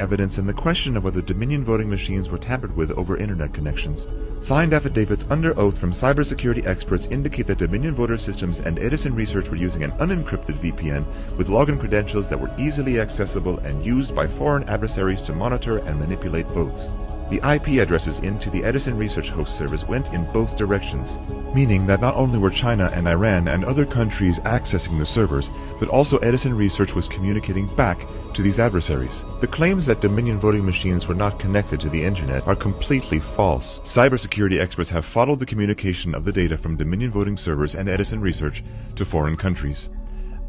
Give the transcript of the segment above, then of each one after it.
evidence in the question of whether Dominion voting machines were tampered with over internet connections. Signed affidavits under oath from cybersecurity experts indicate that Dominion voter systems and Edison Research were using an unencrypted VPN with login credentials that were easily accessible and used by foreign adversaries to monitor and manipulate votes. The IP addresses into the Edison Research host servers went in both directions, meaning that not only were China and Iran and other countries accessing the servers, but also Edison Research was communicating back to these adversaries. The claims that Dominion voting machines were not connected to the internet are completely false. Cybersecurity experts have followed the communication of the data from Dominion voting servers and Edison Research to foreign countries.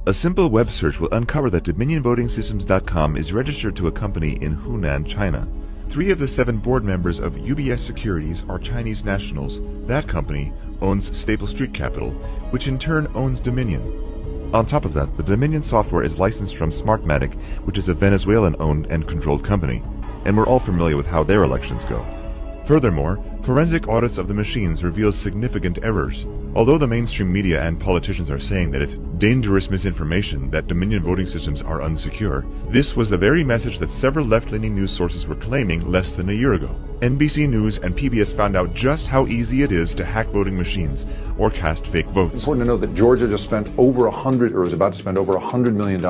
A simple web search will uncover that DominionVotingSystems.com is registered to a company in Hunan, China. 3 of the 7 board members of UBS Securities are Chinese nationals. That company owns Staple Street Capital, which in turn owns Dominion. On top of that, the Dominion software is licensed from Smartmatic, which is a Venezuelan-owned and controlled company, and we're all familiar with how their elections go. Furthermore, forensic audits of the machines reveal significant errors. Although the mainstream media and politicians are saying that it's dangerous misinformation that Dominion voting systems are unsecure, this was the very message that several left-leaning news sources were claiming less than a year ago. NBC News and PBS found out just how easy it is to hack voting machines or cast fake votes. It's important to know that Georgia just spent over is about to spend over $100 million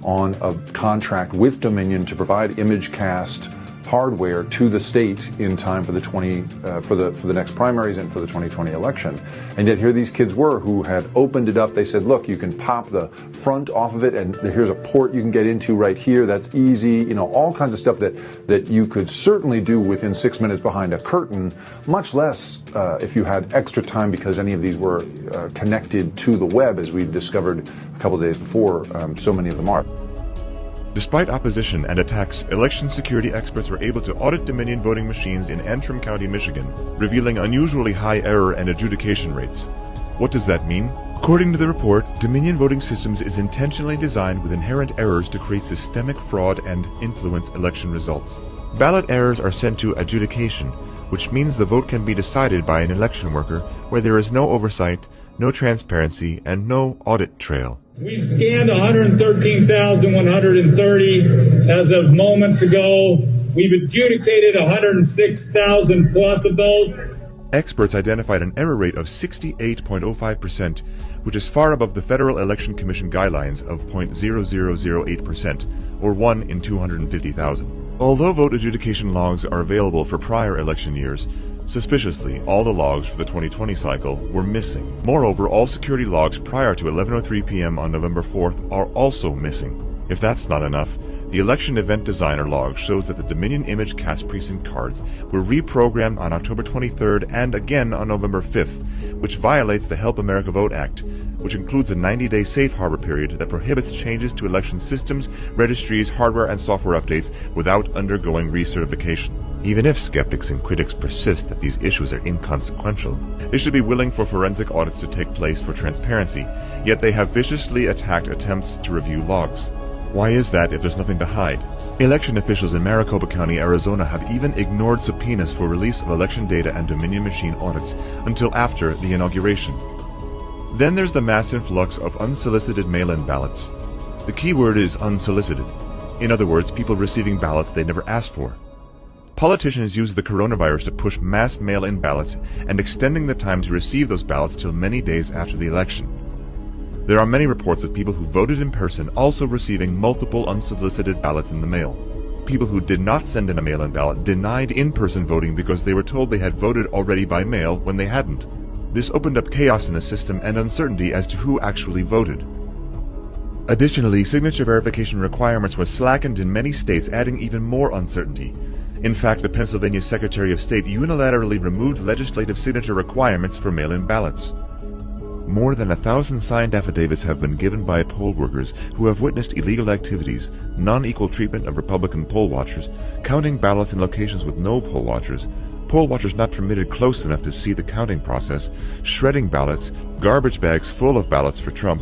on a contract with Dominion to provide image cast hardware to the state in time for the next primaries and for the 2020 election. And yet here these kids were who had opened it up. They said, look, you can pop the front off of it and here's a port you can get into right here. That's easy. All kinds of stuff that you could certainly do within 6 minutes behind a curtain, much less if you had extra time because any of these were connected to the web, as we discovered a couple of days before. So many of them are. Despite opposition and attacks, election security experts were able to audit Dominion voting machines in Antrim County, Michigan, revealing unusually high error and adjudication rates. What does that mean? According to the report, Dominion Voting Systems is intentionally designed with inherent errors to create systemic fraud and influence election results. Ballot errors are sent to adjudication, which means the vote can be decided by an election worker where there is no oversight, no transparency, and no audit trail. We've scanned 113,130 as of moments ago. We've adjudicated 106,000 plus of those. Experts identified an error rate of 68.05%, which is far above the Federal Election Commission guidelines of 0.0008%, or 1 in 250,000. Although vote adjudication logs are available for prior election years, suspiciously, all the logs for the 2020 cycle were missing. Moreover, all security logs prior to 11:03 p.m. on November 4th are also missing. If that's not enough, the election event designer log shows that the Dominion image cast precinct cards were reprogrammed on October 23rd and again on November 5th, which violates the Help America Vote Act, which includes a 90-day safe harbor period that prohibits changes to election systems, registries, hardware, and software updates without undergoing recertification. Even if skeptics and critics persist that these issues are inconsequential, they should be willing for forensic audits to take place for transparency, yet they have viciously attacked attempts to review logs. Why is that if there's nothing to hide? Election officials in Maricopa County, Arizona have even ignored subpoenas for release of election data and Dominion machine audits until after the inauguration. Then there's the mass influx of unsolicited mail-in ballots. The key word is unsolicited. In other words, people receiving ballots they never asked for. Politicians use the coronavirus to push mass mail-in ballots and extending the time to receive those ballots till many days after the election. There are many reports of people who voted in person also receiving multiple unsolicited ballots in the mail. People who did not send in a mail-in ballot denied in-person voting because they were told they had voted already by mail when they hadn't. This opened up chaos in the system and uncertainty as to who actually voted. Additionally, signature verification requirements were slackened in many states, adding even more uncertainty. In fact, the Pennsylvania Secretary of State unilaterally removed legislative signature requirements for mail-in ballots. More than 1,000 signed affidavits have been given by poll workers who have witnessed illegal activities, non-equal treatment of Republican poll watchers, counting ballots in locations with no poll watchers not permitted close enough to see the counting process, shredding ballots, garbage bags full of ballots for Trump,